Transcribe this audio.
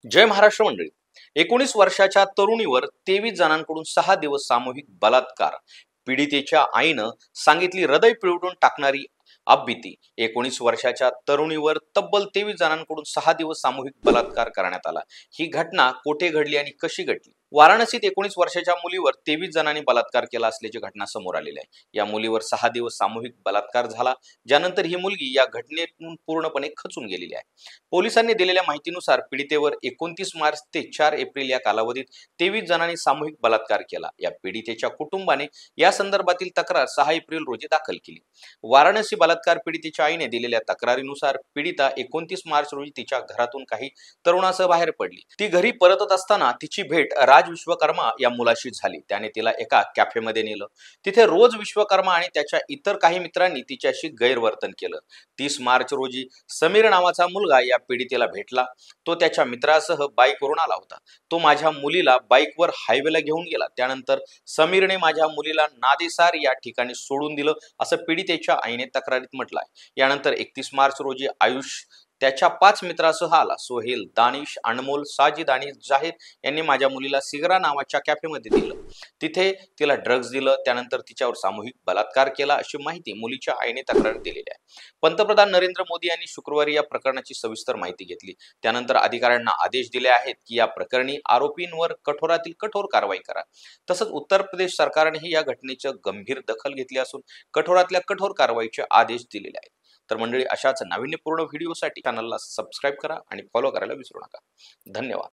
जय महाराष्ट्र मंडळी. 19 वर्षाच्या तरुणीवर 23 जणांकडून 6 दिवस सामूहिक बलात्कार. पीडितेच्या आईनं सांगितली हृदय पिळवून टाकणारी आपबीती. 19 वर्षाच्या तरुणीवर तब्बल 23 जणांकडून 6 दिवस सामूहिक बलात्कार करण्यात आला. ही घटना कोठे घडली आणि कशी घडली? वाराणसीत 19 वर्षाच्या मुलीवर 23 जणांनी बलात्कार केला असल्याची घटना समोर आलेली आहे. या मुलीवर 6 दिवस सामूहिक बलात्कार झाला, ज्यानंतर ही मुलगी या घटनेतून पूर्णपणे खचून गेलेली आहे. पोलिसांनी दिलेल्या माहितीनुसार पीडितेवर 29 मार्च ते 4 एप्रिल या कालावधीत 23 जणांनी सामूहिक बलात्कार केला. या पीडितेच्या कुटुंबाने या संदर्भातील तक्रार 6 एप्रिल रोजी दाखल केली. वाराणसी बलात्कार पीडितेच्या आईने दिलेल्या तक्रारीनुसार पीडिता 29 मार्च रोजी तिच्या घरातून काही तरुणासह बाहेर पडली. ती घरी परतत असताना तिची भेट राज विश्वकर्मा या मुलाशी झाली. त्याने तिला एका कॅफेमध्ये नेलं. तिथे रोज विश्वकर्मा आणि त्याच्या इतर काही मित्रांनी तिच्याशी गैरवर्तन केलं. 30 मार्च रोजी समीर नावाचा मुलगा या पीडितेला भेटला. तो त्याच्या मित्रासह बाईकवरून आला होता. तो माझ्या मुलीला बाईकवर हायवेला घेऊन गेला. त्यानंतर समीरने माझ्या मुलीला नादेसार या ठिकाणी सोडून दिलं, असं पीडितेच्या आईने तक्रारीत म्हटलं आहे. यानंतर 31 मार्च रोजी आयुष त्याच्या 5 मित्रासह आला. सोहेल, दानिश, अनमोल, साजिद आणि जाहीर यांनी माझ्या मुलीला सिगरा नावाच्या कॅफेमध्ये दिलं. तिथे तिला ड्रग्ज दिलं. त्यानंतर तिच्यावर सामूहिक बलात्कार केला, अशी माहिती मुलीच्या आईने तक्रारीत दिलेली आहे. पंतप्रधान नरेंद्र मोदी यांनी शुक्रवारी या प्रकरणाची सविस्तर माहिती घेतली. त्यानंतर अधिकाऱ्यांना आदेश दिले आहेत की या प्रकरणी आरोपींवर कठोरातील कठोर कारवाई करा. तसंच उत्तर प्रदेश सरकारनेही या घटनेची गंभीर दखल घेतली असून कठोरातल्या कठोर कारवाईचे आदेश दिलेले आहेत. तर मंडळी, अशाच नाविन्यपूर्ण व्हिडिओसाठी चॅनलला सबस्क्राईब करा आणि फॉलो करायला विसरू नका. धन्यवाद.